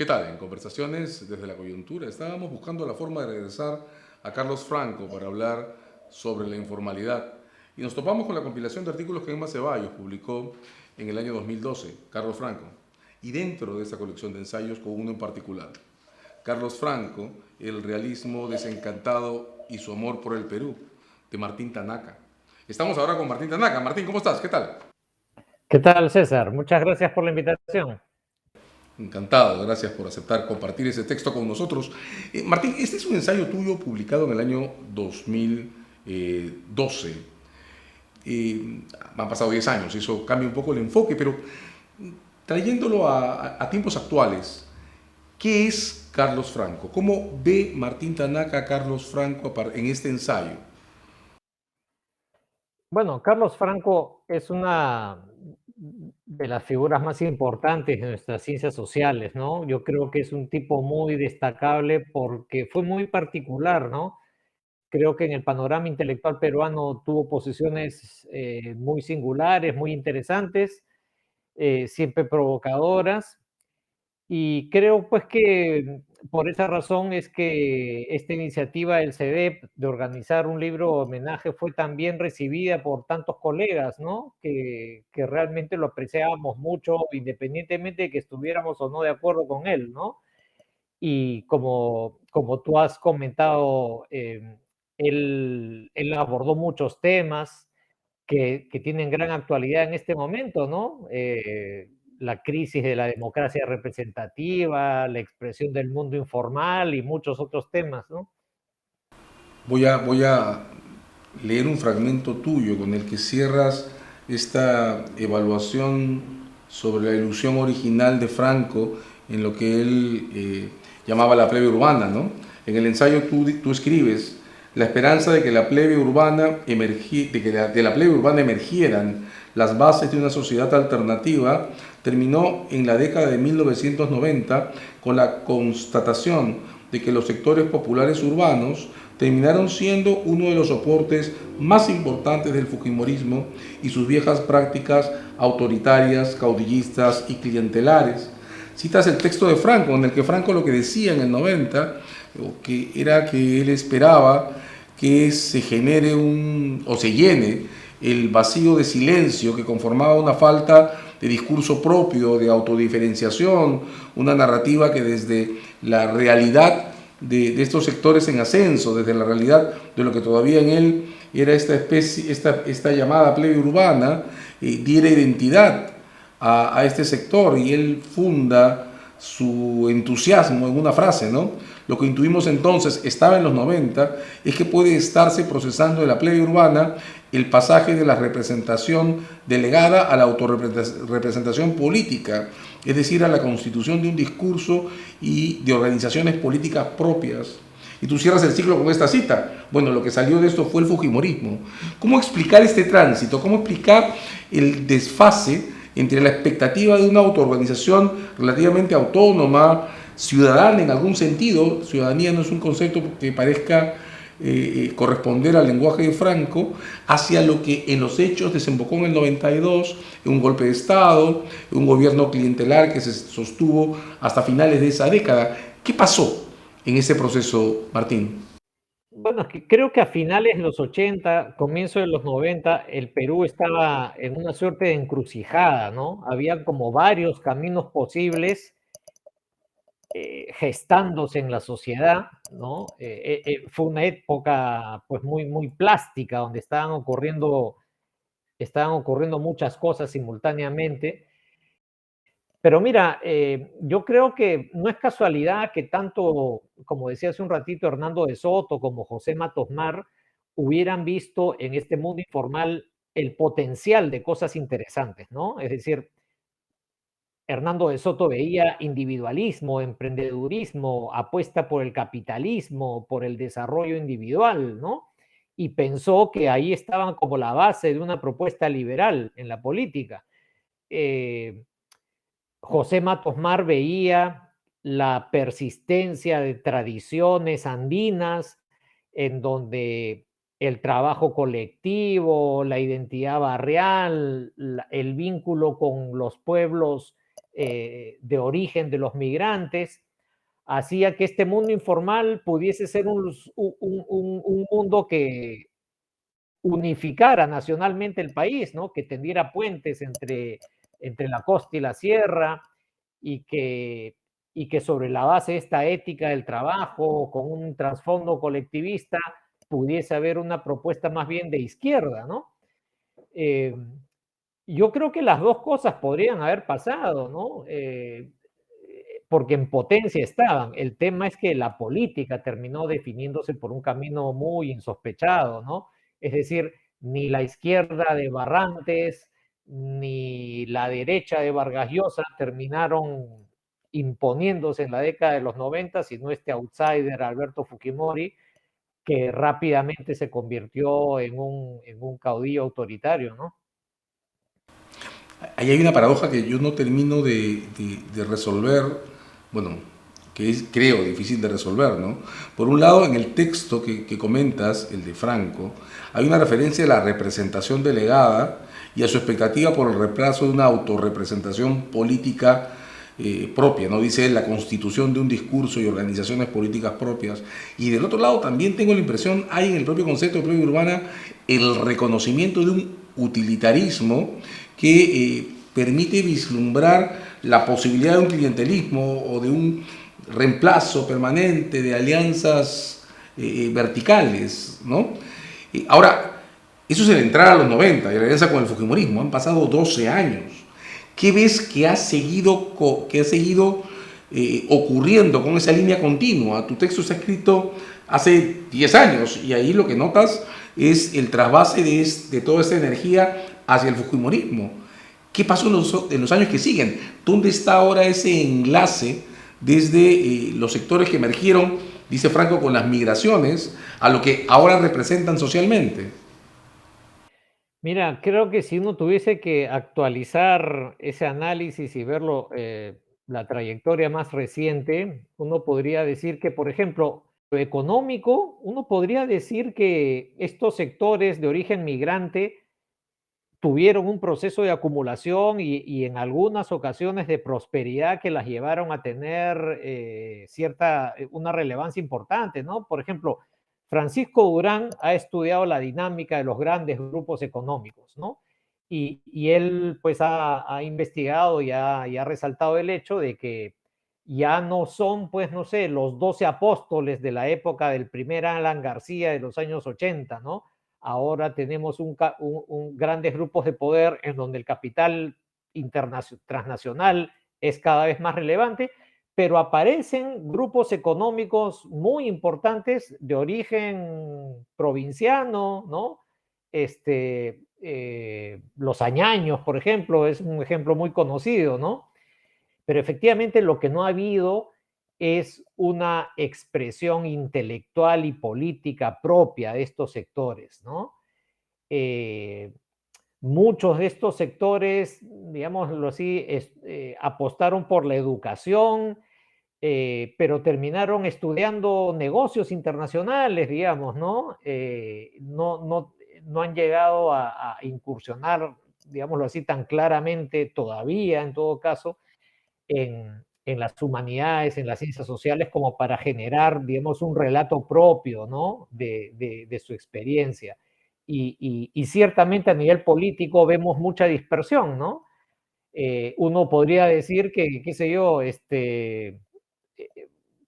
tal? En Conversaciones desde la Coyuntura estábamos buscando la forma de regresar a Carlos Franco para hablar sobre la informalidad y nos topamos con la compilación de artículos que Emma Ceballos publicó en el año 2012, Carlos Franco, y dentro de esa colección de ensayos con uno en particular, Carlos Franco, el realismo desencantado y su amor por el Perú, de Martín Tanaka. Estamos ahora con Martín Tanaka. Martín, ¿cómo estás? ¿Qué tal? ¿Qué tal, César? Muchas gracias por la invitación. Encantado, gracias por aceptar compartir ese texto con nosotros. Martín, este es un ensayo tuyo publicado en el año 2012. Han pasado 10 años, eso cambia un poco el enfoque, pero trayéndolo a tiempos actuales, ¿qué es Carlos Franco? ¿Cómo ve Martín Tanaka a Carlos Franco en este ensayo? Bueno, Carlos Franco es una de las figuras más importantes de nuestras ciencias sociales, ¿no? Yo creo que es un tipo muy destacable porque fue muy particular, ¿no? Creo que en el panorama intelectual peruano tuvo posiciones muy singulares, muy interesantes, siempre provocadoras. Y creo pues que por esa razón es que esta iniciativa del CEDEP de organizar un libro homenaje fue tan bien recibida por tantos colegas, ¿no? Que realmente lo apreciábamos mucho, independientemente de que estuviéramos o no de acuerdo con él, ¿no? Y como tú has comentado, él abordó muchos temas que tienen gran actualidad en este momento, ¿no? La crisis de la democracia representativa, la expresión del mundo informal y muchos otros temas, ¿no? Voy a leer un fragmento tuyo con el que cierras esta evaluación sobre la ilusión original de Franco en lo que él llamaba la plebe urbana, ¿no? En el ensayo tú escribes la esperanza de que la plebe urbana de la plebe urbana emergieran las bases de una sociedad alternativa terminó en la década de 1990 con la constatación de que los sectores populares urbanos terminaron siendo uno de los soportes más importantes del fujimorismo y sus viejas prácticas autoritarias, caudillistas y clientelares. Citas el texto de Franco, en el que Franco lo que decía en el 90, que era que él esperaba que se genere o se llene el vacío de silencio que conformaba una falta de discurso propio, de autodiferenciación, una narrativa que desde la realidad de estos sectores en ascenso, desde la realidad de lo que todavía en él era esta llamada plebe urbana, diera identidad a este sector, y él funda su entusiasmo en una frase, ¿no? Lo que intuimos entonces, estaba en los 90, es que puede estarse procesando de la plebe urbana el pasaje de la representación delegada a la autorrepresentación política, es decir, a la constitución de un discurso y de organizaciones políticas propias. Y tú cierras el ciclo con esta cita. Bueno, lo que salió de esto fue el fujimorismo. ¿Cómo explicar este tránsito? ¿Cómo explicar el desfase entre la expectativa de una autoorganización relativamente autónoma, ciudadana en algún sentido? Ciudadanía no es un concepto que parezca corresponder al lenguaje de Franco, hacia lo que en los hechos desembocó en el 92, en un golpe de Estado, en un gobierno clientelar que se sostuvo hasta finales de esa década. ¿Qué pasó en ese proceso, Martín? Bueno, es que creo que a finales de los 80, comienzo de los 90, el Perú estaba en una suerte de encrucijada, ¿no? Había como varios caminos posibles gestándose en la sociedad, ¿no? Fue una época pues muy plástica donde estaban ocurriendo muchas cosas simultáneamente. Pero mira, yo creo que no es casualidad que tanto, como decía hace un ratito, Hernando de Soto como José Matos Mar hubieran visto en este mundo informal el potencial de cosas interesantes, ¿no? Es decir, Hernando de Soto veía individualismo, emprendedurismo, apuesta por el capitalismo, por el desarrollo individual, ¿no? Y pensó que ahí estaban como la base de una propuesta liberal en la política. Eh, José Matos Mar veía la persistencia de tradiciones andinas en donde el trabajo colectivo, la identidad barrial, el vínculo con los pueblos de origen de los migrantes, hacía que este mundo informal pudiese ser un mundo que unificara nacionalmente el país, ¿no? Que tendiera puentes entre la costa y la sierra y que sobre la base de esta ética del trabajo, con un trasfondo colectivista, pudiese haber una propuesta más bien de izquierda, ¿no? Eh, yo creo que las dos cosas podrían haber pasado, ¿no? Porque en potencia estaban. El tema es que la política terminó definiéndose por un camino muy insospechado, ¿no? Es decir, ni la izquierda de Barrantes ni la derecha de Vargas Llosa terminaron imponiéndose en la década de los 90, sino este outsider Alberto Fujimori, que rápidamente se convirtió en un caudillo autoritario, ¿no? Ahí hay una paradoja que yo no termino de resolver, bueno, que es, creo, difícil de resolver, ¿no? Por un lado, en el texto que comentas, el de Franco, hay una referencia a la representación delegada y a su expectativa por el reemplazo de una autorrepresentación política propia, ¿no? Dice la constitución de un discurso y organizaciones políticas propias. Y del otro lado también tengo la impresión, hay en el propio concepto de propia urbana el reconocimiento de un utilitarismo que permite vislumbrar la posibilidad de un clientelismo o de un reemplazo permanente de alianzas verticales, ¿no? Ahora, eso es el entrar a los 90 y la alianza con el Fujimorismo, han pasado 12 años. ¿Qué ves que ha seguido ocurriendo con esa línea continua? Tu texto está escrito hace 10 años y ahí lo que notas es el trasvase de toda esta energía hacia el Fujimorismo. ¿Qué pasó en los años que siguen? ¿Dónde está ahora ese enlace desde los sectores que emergieron, dice Franco, con las migraciones, a lo que ahora representan socialmente? Mira, creo que si uno tuviese que actualizar ese análisis y verlo, la trayectoria más reciente, uno podría decir que, por ejemplo, lo económico, uno podría decir que estos sectores de origen migrante tuvieron un proceso de acumulación y en algunas ocasiones de prosperidad que las llevaron a tener una relevancia importante, ¿no? Por ejemplo, Francisco Durán ha estudiado la dinámica de los grandes grupos económicos, ¿no? Y él pues ha investigado y ha resaltado el hecho de que ya no son, pues, no sé, los 12 apóstoles de la época del primer Alan García de los años 80, ¿no? Ahora tenemos grandes grupos de poder en donde el capital transnacional es cada vez más relevante, pero aparecen grupos económicos muy importantes de origen provinciano, ¿no? Los Añaños, por ejemplo, es un ejemplo muy conocido, ¿no? Pero efectivamente lo que no ha habido es una expresión intelectual y política propia de estos sectores, ¿no? Eh, Muchos de estos sectores, digámoslo así, apostaron por la educación, pero terminaron estudiando negocios internacionales, digamos, ¿no? No han llegado a incursionar, digámoslo así, tan claramente todavía, en todo caso, en las humanidades, en las ciencias sociales, como para generar, digamos, un relato propio, ¿no? De su experiencia. Y ciertamente a nivel político vemos mucha dispersión, ¿no? Uno podría decir que, qué sé yo,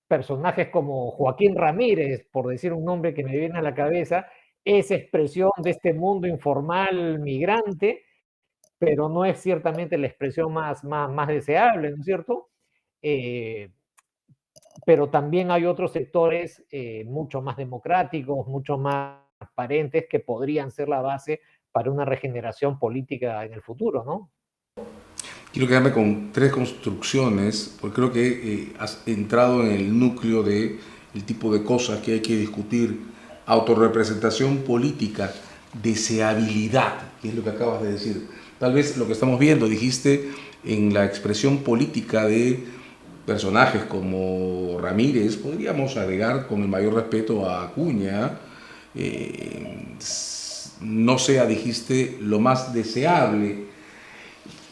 personajes como Joaquín Ramírez, por decir un nombre que me viene a la cabeza, es expresión de este mundo informal migrante, pero no es ciertamente la expresión más deseable, ¿no es cierto? Eh, pero también hay otros sectores mucho más democráticos, mucho más transparentes, que podrían ser la base para una regeneración política en el futuro, ¿no? Quiero quedarme con tres construcciones, porque creo que has entrado en el núcleo de el tipo de cosas que hay que discutir. Autorrepresentación política, deseabilidad, que es lo que acabas de decir. Tal vez lo que estamos viendo, dijiste, en la expresión política de personajes como Ramírez, podríamos agregar con el mayor respeto a Acuña, no sea, dijiste, lo más deseable.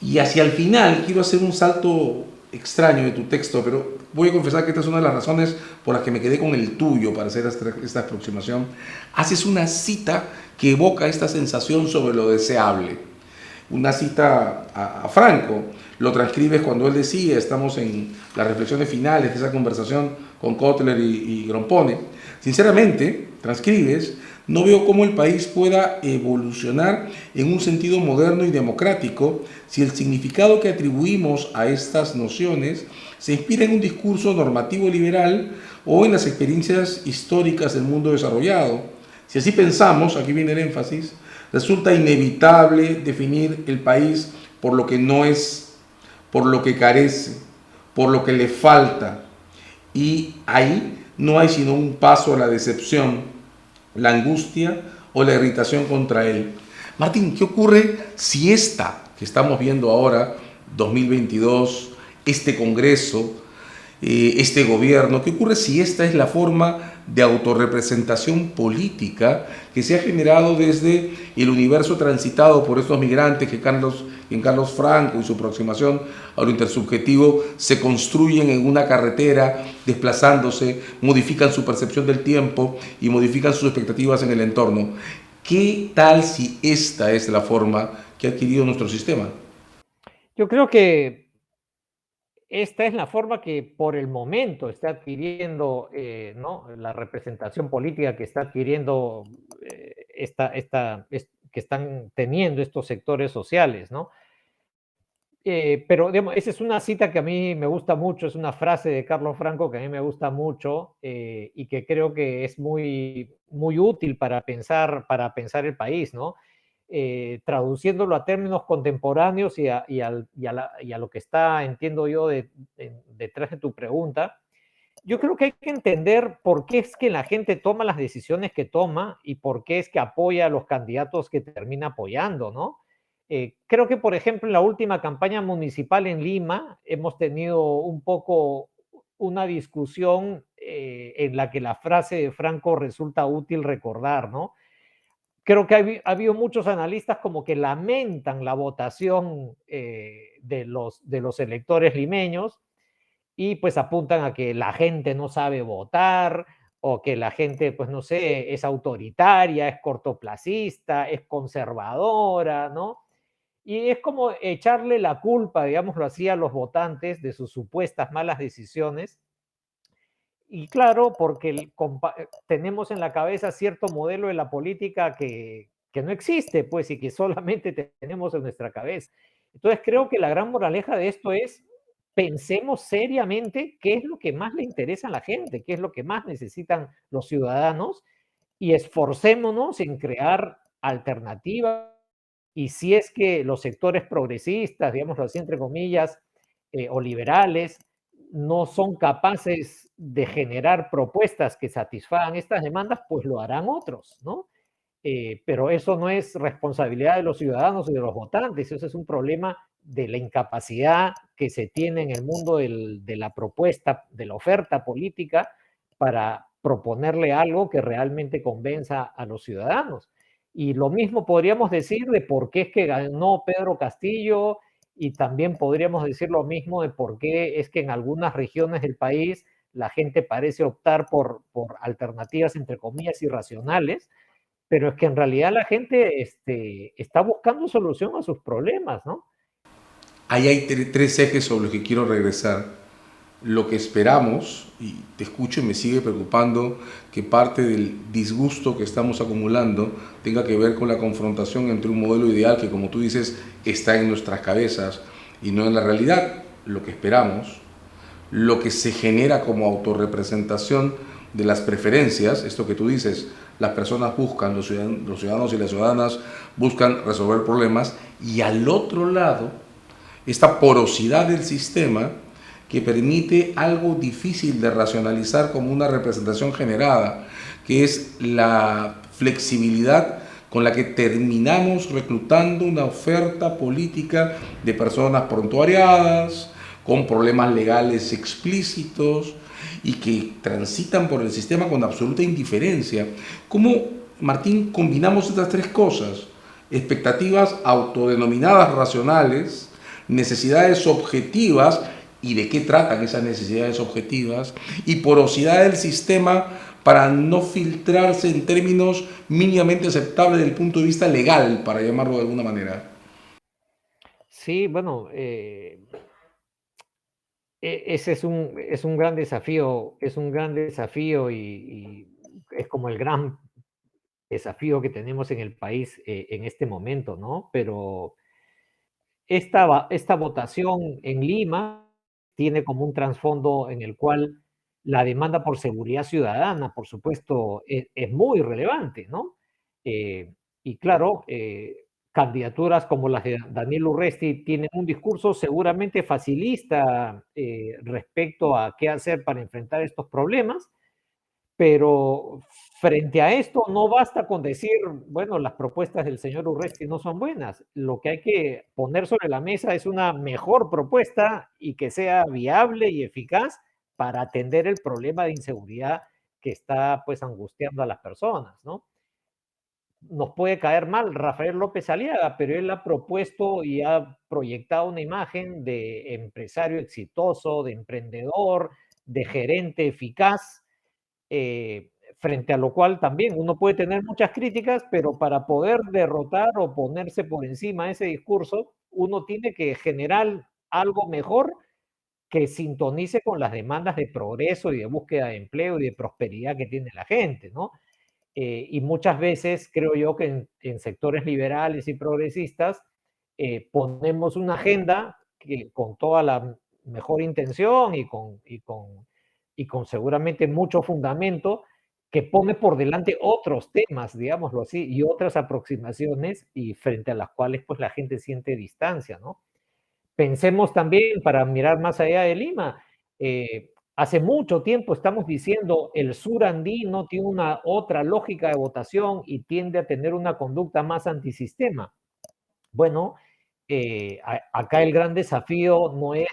Y hacia el final quiero hacer un salto extraño de tu texto, pero voy a confesar que esta es una de las razones por las que me quedé con el tuyo para hacer esta aproximación. Haces una cita que evoca esta sensación sobre lo deseable. Una cita a Franco, lo transcribes cuando él decía, estamos en las reflexiones finales de esa conversación con Kotler y Grompone. Sinceramente, transcribes, no veo cómo el país pueda evolucionar en un sentido moderno y democrático si el significado que atribuimos a estas nociones se inspira en un discurso normativo liberal o en las experiencias históricas del mundo desarrollado. Si así pensamos, aquí viene el énfasis, resulta inevitable definir el país por lo que no es, por lo que carece, por lo que le falta. Y ahí no hay sino un paso a la decepción, la angustia o la irritación contra él. Martín, ¿qué ocurre si esta que estamos viendo ahora, 2022, este Congreso, este gobierno, qué ocurre si esta es la forma de autorrepresentación política que se ha generado desde el universo transitado por estos migrantes que Carlos Franco y su aproximación a lo intersubjetivo se construyen en una carretera, desplazándose, modifican su percepción del tiempo y modifican sus expectativas en el entorno? ¿Qué tal si esta es la forma que ha adquirido nuestro sistema? Yo creo que esta es la forma que por el momento está adquiriendo, ¿no? La representación política que está adquiriendo, que están teniendo estos sectores sociales, ¿no? Pero digamos, esa es una cita que a mí me gusta mucho, es una frase de Carlos Franco que a mí me gusta mucho, y que creo que es muy útil para pensar el país, ¿no? Traduciéndolo a términos contemporáneos y a lo que está, entiendo yo, detrás de tu pregunta. Yo creo que hay que entender por qué es que la gente toma las decisiones que toma y por qué es que apoya a los candidatos que termina apoyando, ¿no? Creo que, por ejemplo, en la última campaña municipal en Lima hemos tenido un poco una discusión, en la que la frase de Franco resulta útil recordar, ¿no? Creo que ha habido muchos analistas como que lamentan la votación, de los electores limeños, y pues apuntan a que la gente no sabe votar o que la gente, pues no sé, es autoritaria, es cortoplacista, es conservadora, ¿no? Y es como echarle la culpa, digámoslo así, a los votantes de sus supuestas malas decisiones. Y claro, porque tenemos en la cabeza cierto modelo de la política que no existe, pues, y que solamente tenemos en nuestra cabeza. Entonces, creo que la gran moraleja de esto es, pensemos seriamente qué es lo que más le interesa a la gente, qué es lo que más necesitan los ciudadanos, y esforcémonos en crear alternativas. Y si es que los sectores progresistas, digámoslo así, entre comillas, o liberales, no son capaces de generar propuestas que satisfagan estas demandas, pues lo harán otros, ¿no? Pero eso no es responsabilidad de los ciudadanos y de los votantes, eso es un problema de la incapacidad que se tiene en el mundo de la propuesta, de la oferta política, para proponerle algo que realmente convenza a los ciudadanos. Y lo mismo podríamos decir de por qué es que ganó Pedro Castillo, y también podríamos decir lo mismo de por qué es que en algunas regiones del país la gente parece optar por alternativas, entre comillas, irracionales, pero es que en realidad la gente, está buscando solución a sus problemas, ¿no? Ahí hay tres ejes sobre los que quiero regresar. Lo que esperamos, y te escucho y me sigue preocupando que parte del disgusto que estamos acumulando tenga que ver con la confrontación entre un modelo ideal que, como tú dices, está en nuestras cabezas y no en la realidad. Lo que esperamos, lo que se genera como autorrepresentación de las preferencias, esto que tú dices, las personas buscan, los ciudadanos y las ciudadanas buscan resolver problemas, y al otro lado, esta porosidad del sistema que permite algo difícil de racionalizar como una representación generada, que es la flexibilidad con la que terminamos reclutando una oferta política de personas prontuariadas, con problemas legales explícitos y que transitan por el sistema con absoluta indiferencia. ¿Cómo, Martín, combinamos estas tres cosas? Expectativas autodenominadas racionales, necesidades objetivas y de qué tratan esas necesidades objetivas, y porosidad del sistema para no filtrarse en términos mínimamente aceptables desde el punto de vista legal, para llamarlo de alguna manera. Sí, bueno, ese es un gran desafío, y es como el gran desafío que tenemos en el país en este momento, ¿no? Pero esta votación en Lima tiene como un trasfondo en el cual la demanda por seguridad ciudadana, por supuesto, es muy relevante, ¿no? Eh, y claro, candidaturas como las de Daniel Urresti tienen un discurso seguramente facilista respecto a qué hacer para enfrentar estos problemas, pero frente a esto no basta con decir, bueno, las propuestas del señor Urresti no son buenas. Lo que hay que poner sobre la mesa es una mejor propuesta y que sea viable y eficaz para atender el problema de inseguridad que está pues angustiando a las personas, ¿no? Nos puede caer mal Rafael López Aliaga, pero él ha propuesto y ha proyectado una imagen de empresario exitoso, de emprendedor, de gerente eficaz, frente a lo cual también uno puede tener muchas críticas, pero para poder derrotar o ponerse por encima de ese discurso, uno tiene que generar algo mejor que sintonice con las demandas de progreso y de búsqueda de empleo y de prosperidad que tiene la gente, ¿no? Y muchas veces creo yo que en sectores liberales y progresistas ponemos una agenda que con toda la mejor intención y con seguramente mucho fundamento, que pone por delante otros temas, digámoslo así, y otras aproximaciones y frente a las cuales pues la gente siente distancia, ¿no? Pensemos también, para mirar más allá de Lima, hace mucho tiempo estamos diciendo el sur andino tiene una otra lógica de votación y tiende a tener una conducta más antisistema. Bueno, acá el gran desafío no es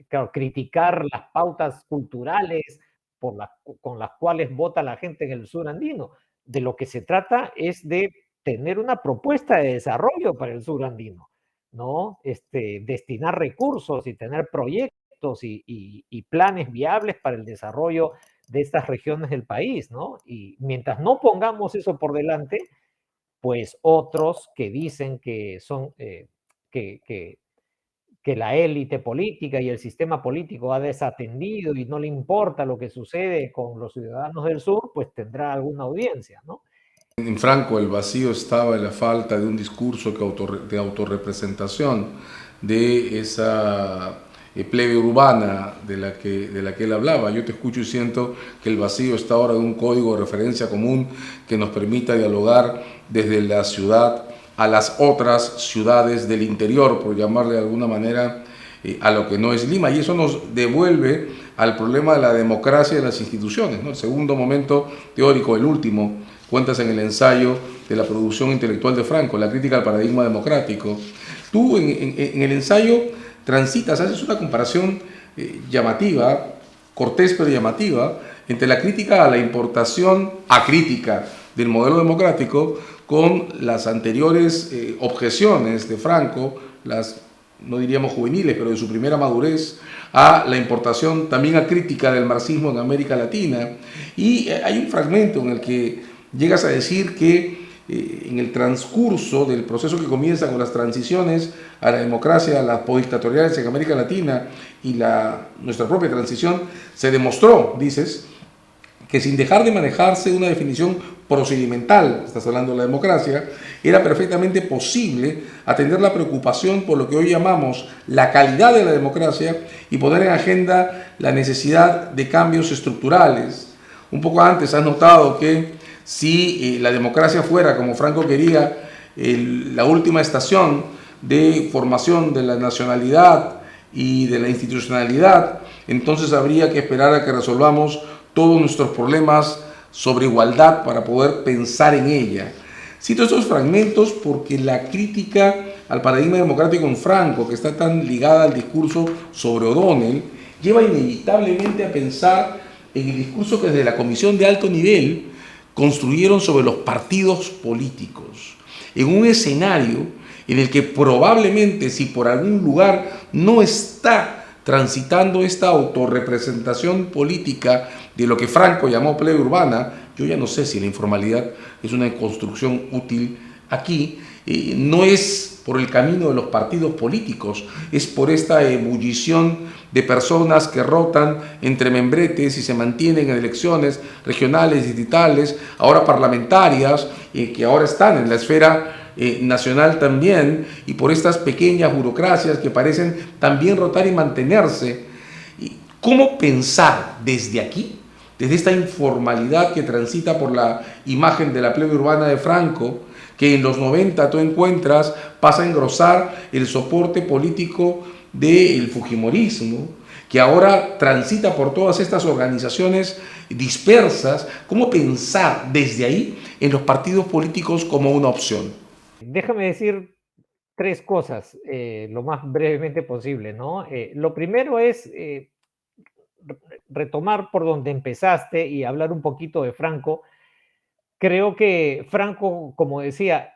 claro, criticar las pautas culturales con las cuales vota la gente en el sur andino. De lo que se trata es de tener una propuesta de desarrollo para el sur andino, ¿no? Destinar recursos y tener proyectos y planes viables para el desarrollo de estas regiones del país, ¿no? Y mientras no pongamos eso por delante, pues otros que dicen que son que, que, que la élite política y el sistema político ha desatendido y no le importa lo que sucede con los ciudadanos del sur, pues tendrá alguna audiencia, ¿no? En Franco el vacío estaba en la falta de un discurso de autorrepresentación de esa plebe urbana de la que él hablaba. Yo te escucho y siento que el vacío está ahora en un código de referencia común que nos permita dialogar desde la ciudad a las otras ciudades del interior, por llamarle de alguna manera, a lo que no es Lima. Y eso nos devuelve al problema de la democracia y de las instituciones, ¿no? El segundo momento teórico, el último, cuentas en el ensayo de la producción intelectual de Franco, la crítica al paradigma democrático. Tú en el ensayo transitas, haces una comparación llamativa, cortés pero llamativa, entre la crítica a la importación acrítica del modelo democrático con las anteriores objeciones de Franco, las no diríamos juveniles, pero de su primera madurez, a la importación también acrítica del marxismo en América Latina. Y hay un fragmento en el que llegas a decir que en el transcurso del proceso que comienza con las transiciones a la democracia, a las postdictatoriales en América Latina y nuestra propia transición, se demostró, dices, que sin dejar de manejarse una definición procedimental, estás hablando de la democracia, era perfectamente posible atender la preocupación por lo que hoy llamamos la calidad de la democracia y poner en agenda la necesidad de cambios estructurales. Un poco antes has notado que si la democracia fuera, como Franco quería, la última estación de formación de la nacionalidad y de la institucionalidad, entonces habría que esperar a que resolvamos todos nuestros problemas sobre igualdad para poder pensar en ella. Cito estos fragmentos porque la crítica al paradigma democrático en Franco, que está tan ligada al discurso sobre O'Donnell, lleva inevitablemente a pensar en el discurso que desde la Comisión de Alto Nivel construyeron sobre los partidos políticos, en un escenario en el que probablemente si por algún lugar no está transitando esta autorrepresentación política de lo que Franco llamó plebe urbana, yo ya no sé si la informalidad es una construcción útil aquí, no es por el camino de los partidos políticos, es por esta ebullición de personas que rotan entre membretes y se mantienen en elecciones regionales, distritales, ahora parlamentarias, que ahora están en la esfera nacional también, y por estas pequeñas burocracias que parecen también rotar y mantenerse. ¿Cómo pensar desde aquí, desde esta informalidad que transita por la imagen de la plebe urbana de Franco, que en los 90 tú encuentras, pasa a engrosar el soporte político del fujimorismo, que ahora transita por todas estas organizaciones dispersas? ¿Cómo pensar desde ahí en los partidos políticos como una opción? Déjame decir tres cosas, lo más brevemente posible, ¿no? Lo primero es retomar por donde empezaste y hablar un poquito de Franco. Creo que Franco, como decía,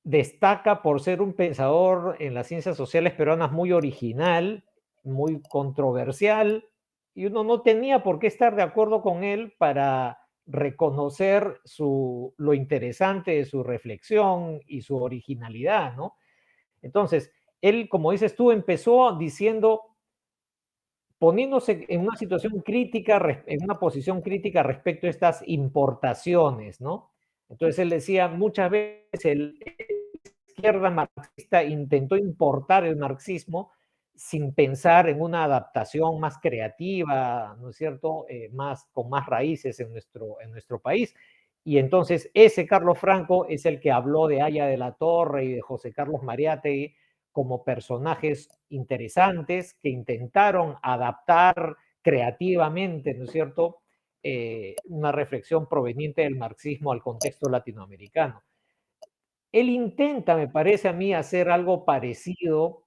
destaca por ser un pensador en las ciencias sociales peruanas muy original, muy controversial, y uno no tenía por qué estar de acuerdo con él para reconocer lo interesante de su reflexión y su originalidad, ¿no? Entonces, él, como dices tú, empezó diciendo, poniéndose en una situación crítica, en una posición crítica respecto a estas importaciones, ¿no? Entonces él decía, muchas veces la izquierda marxista intentó importar el marxismo sin pensar en una adaptación más creativa, ¿no es cierto?, con más raíces en nuestro país. Y entonces ese Carlos Franco es el que habló de Aya de la Torre y de José Carlos Mariátegui como personajes interesantes que intentaron adaptar creativamente, ¿no es cierto?, una reflexión proveniente del marxismo al contexto latinoamericano. Él intenta, me parece a mí, hacer algo parecido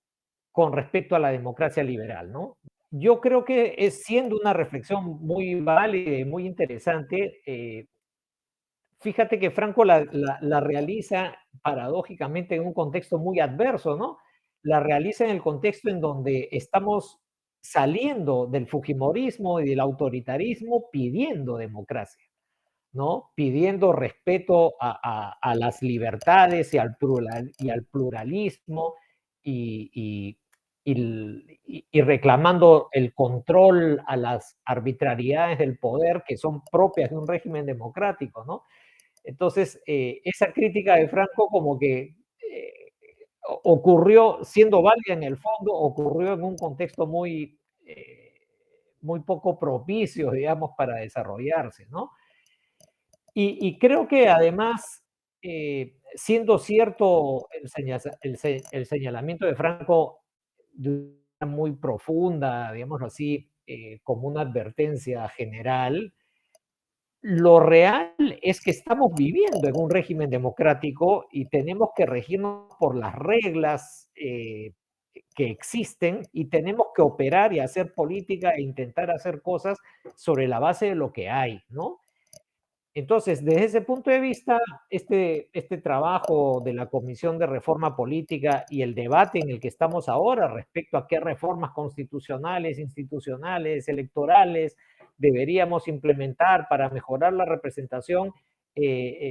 con respecto a la democracia liberal, ¿no? Yo creo que es siendo una reflexión muy válida y muy interesante. Fíjate que Franco la realiza paradójicamente en un contexto muy adverso, ¿no? La realiza en el contexto en donde estamos saliendo del fujimorismo y del autoritarismo pidiendo democracia, ¿no? Pidiendo respeto a las libertades y al pluralismo y, y reclamando el control a las arbitrariedades del poder que son propias de un régimen democrático, ¿no? Entonces, esa crítica de Franco como que ocurrió, siendo válida en el fondo, ocurrió en un contexto muy poco propicio, digamos, para desarrollarse, ¿no? Y creo que además, siendo cierto el señalamiento de Franco de una manera muy profunda, digámoslo así, como una advertencia general, lo real es que estamos viviendo en un régimen democrático y tenemos que regirnos por las reglas que existen y tenemos que operar y hacer política e intentar hacer cosas sobre la base de lo que hay, ¿no? Entonces, desde ese punto de vista, este trabajo de la Comisión de Reforma Política y el debate en el que estamos ahora respecto a qué reformas constitucionales, institucionales, electorales deberíamos implementar para mejorar la representación,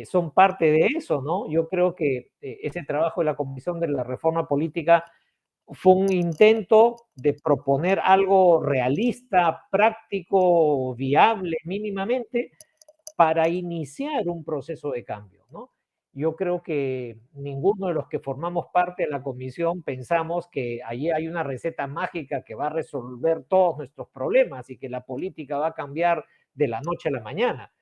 son parte de eso, ¿no? Yo creo que ese trabajo de la Comisión de la Reforma Política fue un intento de proponer algo realista, práctico, viable mínimamente, para iniciar un proceso de cambio, ¿no? Yo creo que ninguno de los que formamos parte de la comisión pensamos que allí hay una receta mágica que va a resolver todos nuestros problemas y que la política va a cambiar de la noche a la mañana,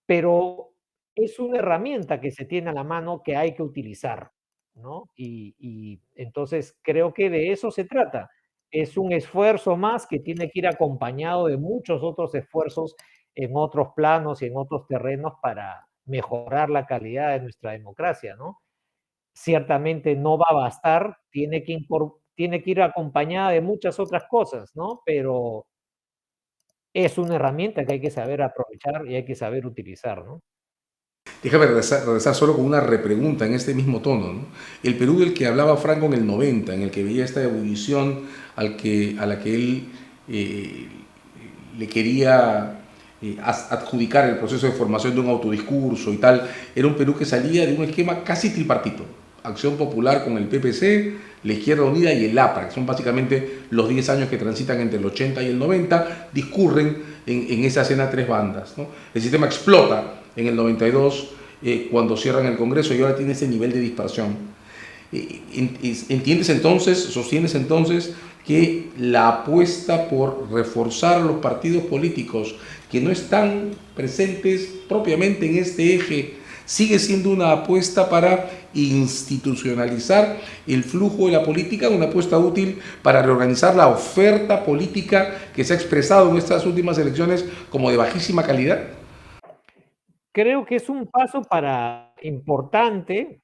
pero es una herramienta que se tiene a la mano que hay que utilizar, ¿no? Y entonces creo que de eso se trata. Es un esfuerzo más que tiene que ir acompañado de muchos otros esfuerzos en otros planos y en otros terrenos para mejorar la calidad de nuestra democracia, ¿no? Ciertamente no va a bastar, tiene que ir acompañada de muchas otras cosas, ¿no? Pero es una herramienta que hay que saber aprovechar y hay que saber utilizar, ¿no? Déjame regresar solo con una repregunta en este mismo tono, ¿no? El Perú del que hablaba Franco en el 90, en el que veía esta ebullición a la que él eh, le quería adjudicar el proceso de formación de un autodiscurso y tal, era un Perú que salía de un esquema casi tripartito. Acción Popular con el PPC, la Izquierda Unida y el APRA, que son básicamente los 10 años que transitan entre el 80 y el 90, discurren en esa escena tres bandas, ¿no? El sistema explota en el 92 cuando cierran el Congreso y ahora tiene ese nivel de dispersión. ¿Entiendes entonces, sostienes entonces que la apuesta por reforzar los partidos políticos que no están presentes propiamente en este eje sigue siendo una apuesta para institucionalizar el flujo de la política, una apuesta útil para reorganizar la oferta política que se ha expresado en estas últimas elecciones como de bajísima calidad? Creo que es un paso importante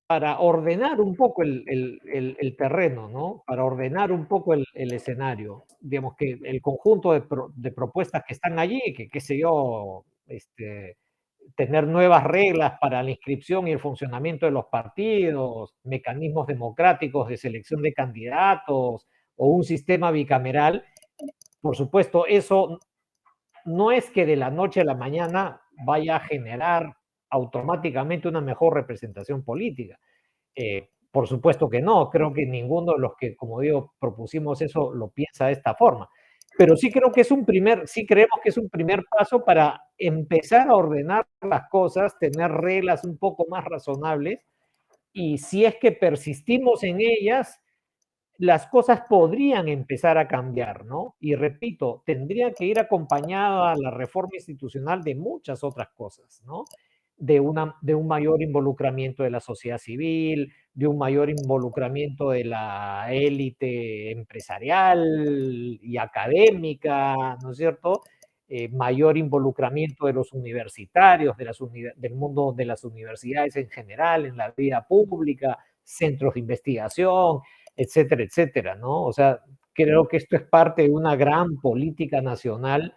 para ordenar un poco el terreno, ¿no? Para ordenar un poco el escenario. Digamos que el conjunto de propuestas que están allí, que qué sé yo, tener nuevas reglas para la inscripción y el funcionamiento de los partidos, mecanismos democráticos de selección de candidatos o un sistema bicameral, por supuesto, eso no es que de la noche a la mañana vaya a generar automáticamente una mejor representación política. Por supuesto que no, creo que ninguno de los que, como digo, propusimos eso lo piensa de esta forma. Pero sí creo que sí creemos que es un primer paso para empezar a ordenar las cosas, tener reglas un poco más razonables, y si es que persistimos en ellas, las cosas podrían empezar a cambiar, ¿no? Y repito, tendría que ir acompañada la reforma institucional de muchas otras cosas, ¿no? De un mayor involucramiento de la sociedad civil, de un mayor involucramiento de la élite empresarial y académica, ¿no es cierto? Mayor involucramiento de los universitarios, del mundo de las universidades en general, en la vida pública, centros de investigación, etcétera, etcétera, ¿no? O sea, creo que esto es parte de una gran política nacional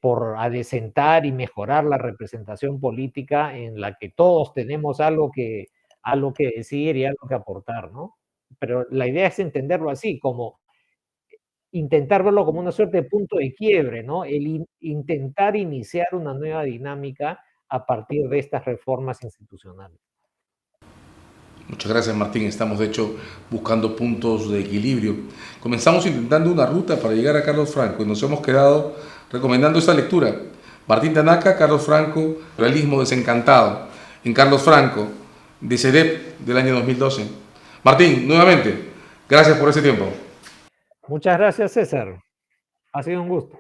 por adecentar y mejorar la representación política en la que todos tenemos algo que decir y algo que aportar, ¿no? Pero la idea es entenderlo así, como intentar verlo como una suerte de punto de quiebre, ¿no? Intentar iniciar una nueva dinámica a partir de estas reformas institucionales. Muchas gracias, Martín. Estamos, de hecho, buscando puntos de equilibrio. Comenzamos intentando una ruta para llegar a Carlos Franco y nos hemos quedado recomendando esta lectura. Martín Tanaka, Carlos Franco, Realismo desencantado, en Carlos Franco, de CEDEP del año 2012. Martín, nuevamente, gracias por ese tiempo. Muchas gracias, César. Ha sido un gusto.